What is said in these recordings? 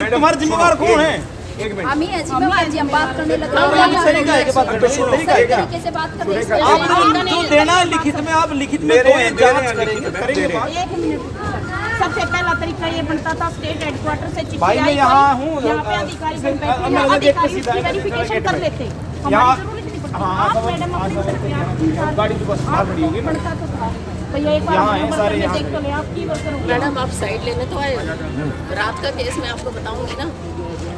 तुम्हारा जिम्मेवार कौन है? हम ही हैं जिम्मेवार जी, हम बात करने लगे तरीके से बात करने जो देना है लिखित में, आप लिखित में जांच करेंगे। सबसे पहला तरीका ये बनता था स्टेट हेडक्वार्टर से चिट्ठी भाई मैं आई, यहाँ हूँ, यहाँ पे अधिकारी अधिकारी वेरिफिकेशन कर लेते। यहाँ आप मैडम गाड़ी की बस बाहर खड़ी होगी ना, बनता तो था भैया एक बार यहाँ है सारे, यहाँ देख तो ले, आप की वर्कर हो। मैडम आप साइड लेने तो आए, रात का केस मैं आपको बताऊंगी ना।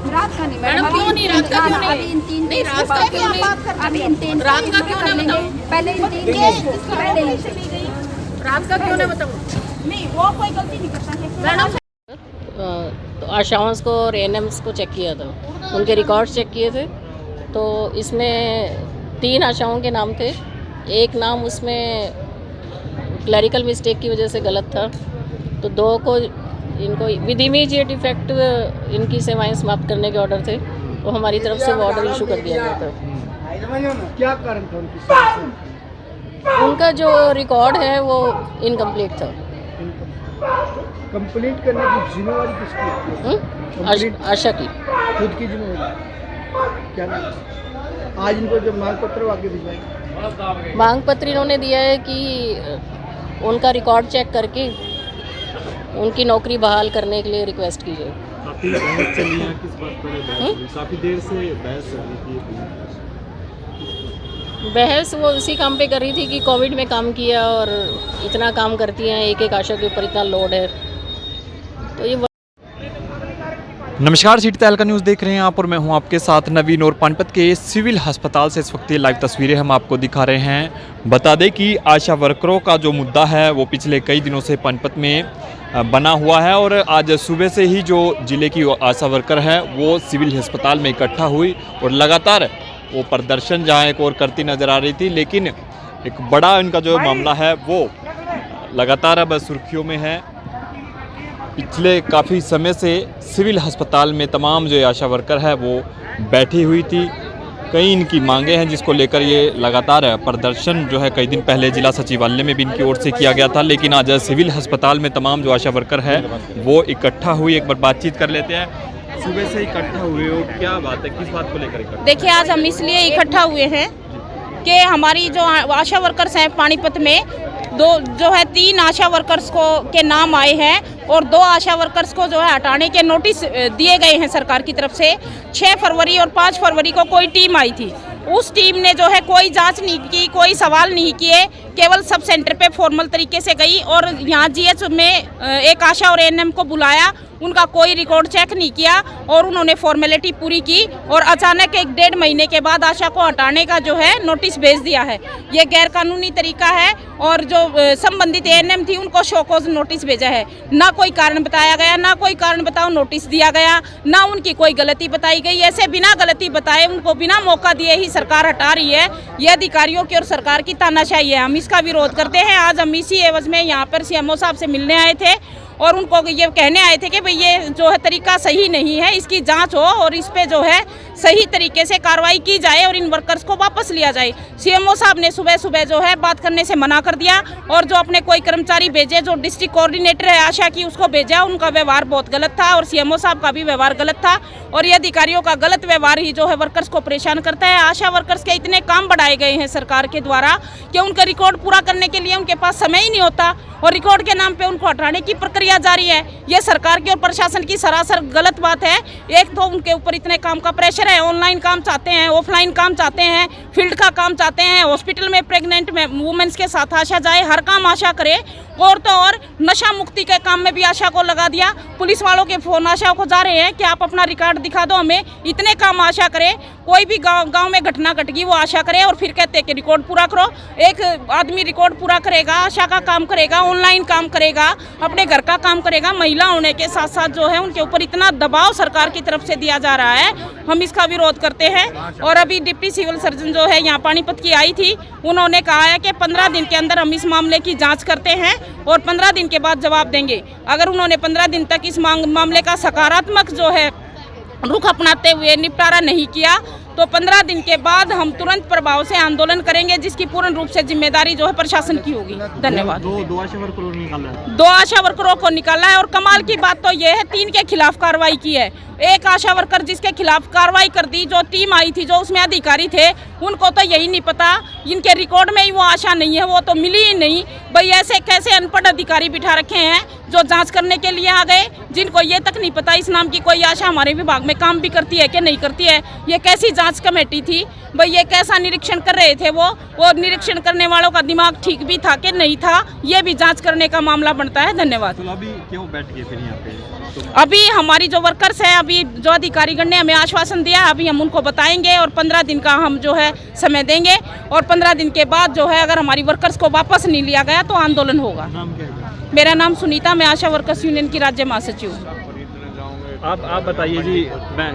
रात का नहीं मैडम क्यों नहीं, रात का क्यों अभी इन तीन नहीं, रात का क्यों नहीं, अभी इन तीन रात का क्यों नहीं बताऊं? पहले इन तीन पहले ही चली गई, रात का क्यों नहीं बताऊं? नहीं वो कोई गलती नहीं करता है मैडम तो आशाओं को और एएनएम्स को चेक किया था, उनके रिकॉर्ड्स चेक किए थे। तो इसमें 3 आशाओं के नाम थे, एक नाम उसमें क्लरिकल मिस्टेक की वजह से गलत था, तो 2 को इनको विद इमीडिएट इफेक्ट इनकी सेवाएं समाप्त करने के ऑर्डर थे, तो हमारी तरफ से वो ऑर्डर इशू कर दिया गया था। क्या कारण था उनकी? उनका जो रिकॉर्ड है वो इनकम्प्लीट था। कंप्लीट करने की जिम्मेवारी किसकी? आशा की खुद की जिम्मेवारी। क्या नाम? आज इनको जब मांग पत्र आगे भिजवाएंगे, मांग पत्र इन्होंने दिया है कि उनका रिकॉर्ड चेक करके उनकी नौकरी बहाल करने के लिए रिक्वेस्ट की जाए। काफी बहस चली है, किस बात पर बहस हुई? काफी देर से बहस चल रही थी। बहस वो उसी काम पे कर रही थी कि कोविड में काम किया और इतना काम करती हैं, एक आशा के ऊपर इतना लोड है, तो ये नमस्कार, सिटी तहलका न्यूज़ देख रहे हैं आप और मैं हूं आपके साथ नवीन। और पानीपत के सिविल अस्पताल से इस वक्त ये लाइव तस्वीरें हम आपको दिखा रहे हैं। बता दें कि आशा वर्करों का जो मुद्दा है वो पिछले कई दिनों से पानीपत में बना हुआ है और आज सुबह से ही जो ज़िले की आशा वर्कर है वो सिविल अस्पताल में इकट्ठा हुई और लगातार वो प्रदर्शन जहाँ एक और करती नज़र आ रही थी, लेकिन एक बड़ा इनका जो मामला है वो लगातार अब सुर्खियों में है। पिछले काफ़ी समय से सिविल अस्पताल में तमाम जो आशा वर्कर है वो बैठी हुई थी, कई इनकी मांगे हैं जिसको लेकर ये लगातार प्रदर्शन जो है कई दिन पहले जिला सचिवालय में भी इनकी ओर से किया गया था, लेकिन आज सिविल अस्पताल में तमाम जो आशा वर्कर है वो इकट्ठा हुई। एक बार बातचीत कर लेते हैं। सुबह से इकट्ठा हुए हो, क्या बात है, किस बात को लेकर इकट्ठा? देखिए आज हम इसलिए इकट्ठा हुए हैं कि हमारी जो आशा वर्कर्स हैं पानीपत में जो है 3 आशा वर्कर्स को के नाम आए हैं और 2 आशा वर्कर्स को जो है हटाने के नोटिस दिए गए हैं सरकार की तरफ से। 6 फरवरी और 5 फरवरी को कोई टीम आई थी, उस टीम ने जो है कोई जांच नहीं की, कोई सवाल नहीं किए, केवल सब सेंटर पे फॉर्मल तरीके से गई और यहाँ जीएच में एक आशा और एएनएम को बुलाया, उनका कोई रिकॉर्ड चेक नहीं किया और उन्होंने फॉर्मेलिटी पूरी की और अचानक 1-1.5 महीने के बाद आशा को हटाने का जो है नोटिस भेज दिया है। ये गैरकानूनी तरीका है और जो संबंधित एएनएम थी उनको शोकॉज नोटिस भेजा है। ना कोई कारण बताया गया, ना कोई कारण बताओ नोटिस दिया गया, ना उनकी कोई गलती बताई गई। ऐसे बिना गलती बताए उनको बिना मौका दिए ही सरकार हटा रही है। ये अधिकारियों की और सरकार की तानाशाही है, हम इसका विरोध करते हैं। आज हम इसी एवज में यहाँ पर सीएमओ साहब से मिलने आए थे और उनको ये कहने आए थे कि भाई ये जो है तरीका सही नहीं है, इसकी जांच हो और इस पे जो है सही तरीके से कार्रवाई की जाए और इन वर्कर्स को वापस लिया जाए। सीएमओ साहब ने सुबह सुबह जो है बात करने से मना कर दिया और जो अपने कोई कर्मचारी भेजे, जो डिस्ट्रिक्ट कोऑर्डिनेटर है आशा की, उसको भेजा, उनका व्यवहार बहुत गलत था और सीएमओ साहब का भी व्यवहार गलत था और ये अधिकारियों का गलत व्यवहार ही जो है वर्कर्स को परेशान करता है। आशा वर्कर्स के इतने काम बढ़ाए गए हैं सरकार के द्वारा कि उनका रिकॉर्ड पूरा करने के लिए उनके पास समय ही नहीं होता और रिकॉर्ड के नाम पे उनको हटाने की प्रक्रिया जारी है। ये सरकार की और प्रशासन की सरासर गलत बात है। एक तो उनके ऊपर इतने काम का प्रेशर है, ऑनलाइन काम चाहते हैं, ऑफलाइन काम चाहते हैं, फील्ड का काम चाहते हैं, हॉस्पिटल में प्रेग्नेंट वुमेन्स के साथ आशा जाए, हर काम आशा करे। और तो और नशा मुक्ति के काम में भी आशा को लगा दिया। पुलिस वालों के फोन आशा को जा रहे हैं कि आप अपना रिकॉर्ड दिखा दो हमें, इतने काम आशा करे। कोई भी गांव में घटना घट गई वो आशा करे और फिर कहते हैं कि रिकॉर्ड पूरा करो। एक आदमी रिकॉर्ड पूरा करेगा, आशा का काम करेगा, ऑनलाइन काम करेगा, अपने घर का काम करेगा। महिला होने के साथ साथ जो है उनके ऊपर इतना दबाव सरकार की तरफ से दिया जा रहा है, हम इसका विरोध करते हैं। और अभी डिप्टी सिविल सर्जन जो है यहाँ पानीपत की आई थी, उन्होंने कहा है कि 15 दिन के अंदर हम इस मामले की जाँच करते हैं और 15 दिन के बाद जवाब देंगे। अगर उन्होंने 15 दिन तक इस मामले का सकारात्मक जो है रुख अपनाते हुए निपटारा नहीं किया तो 15 दिन के बाद हम तुरंत प्रभाव से आंदोलन करेंगे, जिसकी पूर्ण रूप से जिम्मेदारी जो है प्रशासन की होगी। धन्यवाद। दो आशा वर्करों ने निकाला है। 2 आशा वर्करों को निकाला है और कमाल की बात तो ये है 3 के खिलाफ कार्रवाई की है। एक आशा वर्कर जिसके खिलाफ कार्रवाई कर दी, जो टीम आई थी, जो उसमें अधिकारी थे, उनको तो यही नहीं पता, इनके रिकॉर्ड में ही वो आशा नहीं है, वो तो मिली ही नहीं। भाई ऐसे कैसे अनपढ़ अधिकारी बिठा रखे हैं जो जांच करने के लिए आ गए, जिनको ये तक नहीं पता इस नाम की कोई आशा हमारे विभाग में काम भी करती है कि नहीं करती है। ये कैसी जांच कमेटी थी भाई, ये कैसा निरीक्षण कर रहे थे वो निरीक्षण करने वालों का दिमाग ठीक भी था कि नहीं था, ये भी जांच करने का मामला बनता है। धन्यवाद। तो अभी क्यों बैठ गए फिर यहाँ पे? अभी हमारी जो वर्कर्स हैं, अभी जो अधिकारीगण ने हमें आश्वासन दिया, अभी हम उनको बताएंगे और 15 दिन का हम जो है समय देंगे और 15 दिन के बाद जो है अगर हमारी वर्कर्स को वापस नहीं लिया गया तो आंदोलन होगा। नाम क्या है? मेरा नाम सुनीता, मैं आशा वर्कर्स यूनियन की राज्य महासचिव हूँ। आप बताइए जी,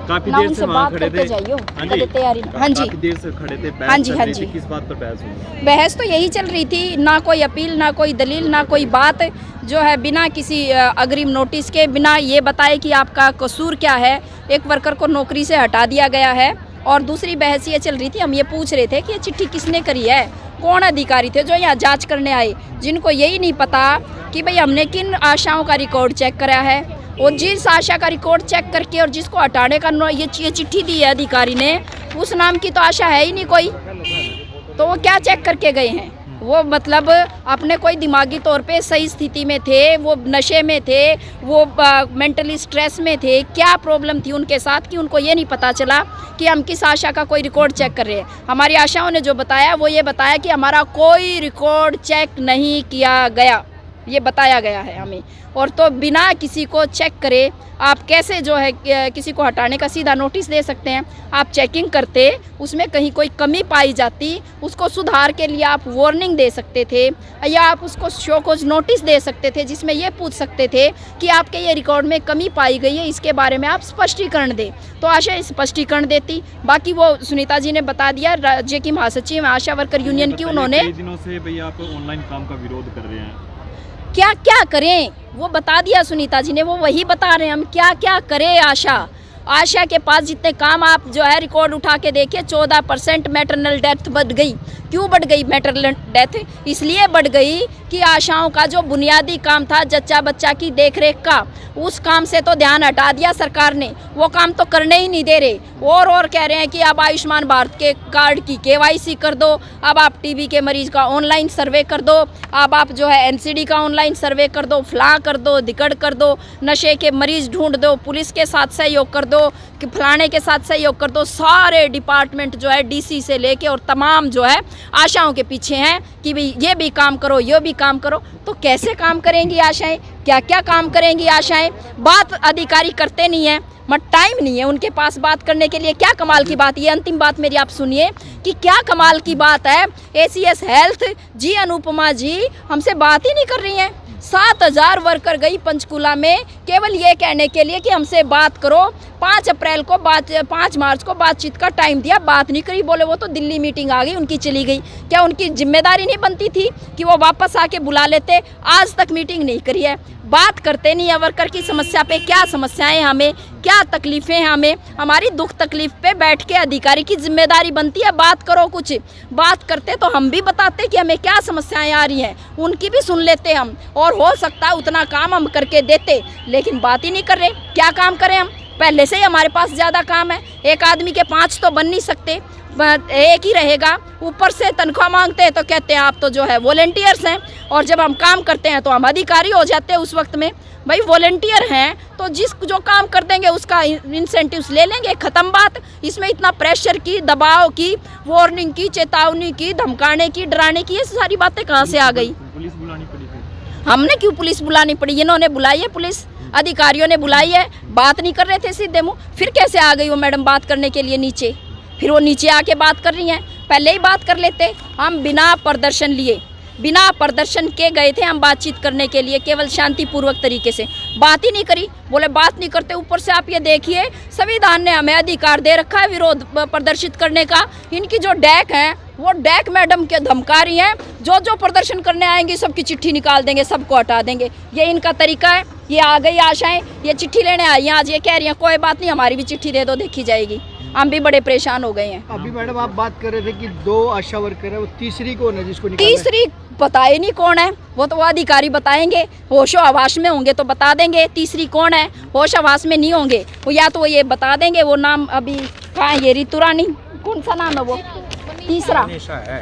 काफी देर से वहाँ खड़े थे। हाँ जी, काफी देर से खड़े थे, बहस कर रहे थे। किस बात पर बहस हुई? बहस तो यही चल रही थी, ना कोई अपील, ना कोई दलील, ना कोई बात, जो है बिना किसी अग्रिम नोटिस के, बिना ये बताए कि आपका कसूर क्या है, एक वर्कर को नौकरी से हटा दिया गया है। और दूसरी बहस ये चल रही थी, हम ये पूछ रहे थे कि ये चिट्ठी किसने करी है, कौन अधिकारी थे जो यहाँ जांच करने आए, जिनको यही नहीं पता कि भाई हमने किन आशाओं का रिकॉर्ड चेक करा है, और जिस आशा का रिकॉर्ड चेक करके और जिसको हटाने का ये चिट्ठी दी है अधिकारी ने, उस नाम की तो आशा है ही नहीं कोई, तो वो क्या चेक करके गए हैं? वो मतलब अपने कोई दिमागी तौर पे सही स्थिति में थे, वो नशे में थे, वो मेंटली स्ट्रेस में थे, क्या प्रॉब्लम थी उनके साथ कि उनको ये नहीं पता चला कि हम किस आशा का कोई रिकॉर्ड चेक कर रहे हैं। हमारी आशाओं ने जो बताया वो ये बताया कि हमारा कोई रिकॉर्ड चेक नहीं किया गया, ये बताया गया है हमें। और तो बिना किसी को चेक करे आप कैसे जो है किसी को हटाने का सीधा नोटिस दे सकते हैं? आप चेकिंग करते, उसमें कहीं कोई कमी पाई जाती, उसको सुधार के लिए आप वार्निंग दे सकते थे, या आप उसको शो कोज नोटिस दे सकते थे जिसमें ये पूछ सकते थे कि आपके ये रिकॉर्ड में कमी पाई गई है, इसके बारे में आप स्पष्टीकरण दें, तो आशा स्पष्टीकरण देती। बाकी वो सुनीता जी ने बता दिया, राज्य की महासचिव आशा वर्कर यूनियन की, उन्होंने कई दिनों से भैया आप ऑनलाइन काम का विरोध कर रहे हैं, क्या क्या करें वो बता दिया सुनीता जी ने, वो वही बता रहे हैं हम क्या क्या करें। आशा के पास जितने काम, आप जो है रिकॉर्ड उठा के देखिए, 14% मैटरनल डेथ बढ़ गई। क्यों बढ़ गई मैटरनल डेथ? इसलिए बढ़ गई कि आशाओं का जो बुनियादी काम था जच्चा बच्चा की देखरेख का, उस काम से तो ध्यान हटा दिया सरकार ने, वो काम तो करने ही नहीं दे रहे। और कह रहे हैं कि अब आयुष्मान भारत के कार्ड की KYC कर दो, अब आप TB के मरीज का ऑनलाइन सर्वे कर दो, अब आप जो है NCD का ऑनलाइन सर्वे कर दो, फलां कर दो, दिकड़ कर दो, नशे के मरीज ढूंढ दो, पुलिस के साथ सहयोग कर दो, कि फलाने के साथ सहयोग कर दो। सारे डिपार्टमेंट जो है DC से लेके और तमाम जो है आशाओं के पीछे हैं कि भाई ये भी काम करो, ये भी काम करो। तो कैसे काम करेंगी आशाएं? क्या क्या काम करेंगी आशाएं? बात अधिकारी करते नहीं है, मत टाइम नहीं है उनके पास बात करने के लिए। क्या कमाल की बात, ये अंतिम बात मेरी आप सुनिए कि क्या कमाल की बात है, ACS हेल्थ जी अनुपमा जी हमसे बात ही नहीं कर रही हैं। 7000 वर्कर गई पंचकूला में केवल ये कहने के लिए कि हमसे बात करो। 5 मार्च को बातचीत का टाइम दिया, बात नहीं करी, बोले वो तो दिल्ली मीटिंग आ गई उनकी, चली गई। क्या उनकी जिम्मेदारी नहीं बनती थी कि वो वापस आके बुला लेते? आज तक मीटिंग नहीं करी है, बात करते नहीं है वर्कर की समस्या पे, क्या समस्याएं हमें, क्या तकलीफ़ें हैं हमें, हमारी दुख तकलीफ पे बैठ के अधिकारी की जिम्मेदारी बनती है बात करो। कुछ बात करते तो हम भी बताते कि हमें क्या समस्याएं आ रही हैं, उनकी भी सुन लेते हम, और हो सकता है उतना काम हम करके देते, लेकिन बात ही नहीं कर रहे। क्या काम करें हम? पहले से ही हमारे पास ज़्यादा काम है, एक आदमी के 5 तो बन नहीं सकते, एक ही रहेगा। ऊपर से तनख्वाह मांगते हैं तो कहते हैं आप तो जो है वॉलेंटियर्स हैं, और जब हम काम करते हैं तो हम अधिकारी हो जाते हैं उस वक्त में। भाई वॉलेंटियर हैं तो जो काम कर देंगे उसका इंसेंटिव्स ले लेंगे, ख़त्म बात। इसमें इतना प्रेशर की, दबाव की, वार्निंग की, चेतावनी की, धमकाने की, डराने की, ये सारी बातें कहाँ से आ गई? पुलिस बुलानी पड़ी थी। हमने क्यों पुलिस बुलानी पड़ी? इन्होंने बुलाई है, पुलिस अधिकारियों ने बुलाई है, बात नहीं कर रहे थे सीधे मुँह। फिर कैसे आ गई वो मैडम बात करने के लिए नीचे? फिर वो नीचे आके बात कर रही हैं, पहले ही बात कर लेते। हम बिना प्रदर्शन लिए, बिना प्रदर्शन के गए थे हम बातचीत करने के लिए, केवल शांतिपूर्वक तरीके से, बात ही नहीं करी। बोले बात नहीं करते। ऊपर से आप ये देखिए, संविधान ने हमें अधिकार दे रखा है विरोध प्रदर्शित करने का। इनकी जो डैक हैं वो डैक मैडम के धमका रही हैं, जो प्रदर्शन करने आएंगे सबकी चिट्ठी निकाल देंगे, सबको हटा देंगे। ये इनका तरीका है। ये आ गई आशाएं, ये चिट्ठी लेने आई हैं आज, ये कह रही हैं कोई बात नहीं हमारी भी चिट्ठी दे दो, देखी जाएगी। हम भी बड़े परेशान हो गए हैं। अभी मैडम आप बात कर रहे थे कि 2 आशा वर्कर है, वो तीसरी कौन है जिसको निकाला है? तीसरी पता ही नहीं कौन है, वो तो अधिकारी बताएंगे। होशो आवास में होंगे तो बता देंगे तीसरी कौन है, होश आवास में नहीं होंगे वो या तो वो ये बता देंगे। वो नाम अभी कहाँ है, ये रितु रानी, कौन सा नाम है वो तीसरा,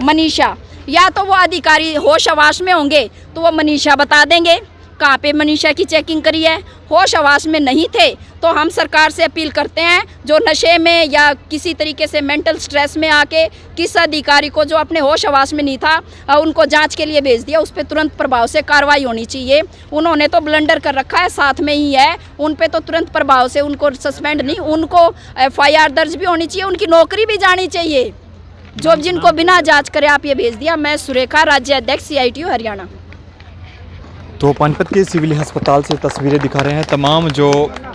मनीषा। या तो वो अधिकारी होश आवास में होंगे तो वो मनीषा बता देंगे कहाँ पे मनीषा की चेकिंग करी है। होश आवास में नहीं थे तो हम सरकार से अपील करते हैं, जो नशे में या किसी तरीके से मेंटल स्ट्रेस में आके किस अधिकारी को जो अपने होश आवास में नहीं था उनको जांच के लिए भेज दिया, उस पर तुरंत प्रभाव से कार्रवाई होनी चाहिए। उन्होंने तो ब्लंडर कर रखा है, साथ में ही है, उन पे तो तुरंत प्रभाव से उनको सस्पेंड नहीं, उनको FIR दर्ज भी होनी चाहिए, उनकी नौकरी भी जानी चाहिए। जो जिनको बिना जांच करे आप ये भेज दिया। मैं सुरेखा, राज्य अध्यक्ष CITU हरियाणा। तो पानीपत के सिविल अस्पताल से तस्वीरें दिखा रहे हैं। तमाम जो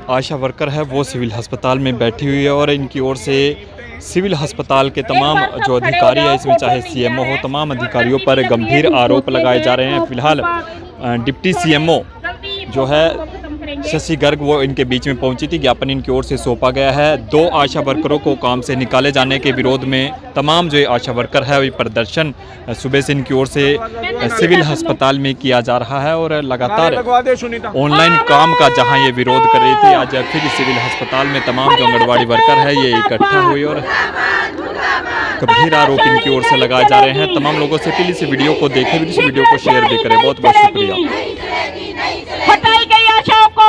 आशा वर्कर है वो सिविल अस्पताल में बैठी हुई है और इनकी ओर से सिविल अस्पताल के तमाम जो अधिकारी है, इसमें चाहे CMO हो, तमाम अधिकारियों पर गंभीर आरोप लगाए जा रहे हैं। फिलहाल डिप्टी CMO जो है शशि गर्ग वो इनके बीच में पहुंची थी। ज्ञापन इनकी ओर से सौंपा गया है। 2 आशा वर्करों को काम से निकाले जाने के विरोध में तमाम जो आशा वर्कर है वही प्रदर्शन सुबह से इनकी ओर से सिविल अस्पताल में किया जा रहा है और लगातार ऑनलाइन काम का जहां ये विरोध कर रही थी, आज फिर सिविल अस्पताल में तमाम जो आंगनबाड़ी वर्कर है ये इकट्ठा हुए और गंभीर आरोप इनकी ओर से लगाए जा रहे हैं। तमाम लोगों से प्लीज इस वीडियो को देखें, इस वीडियो को शेयर भी करें। बहुत बहुत शुक्रिया।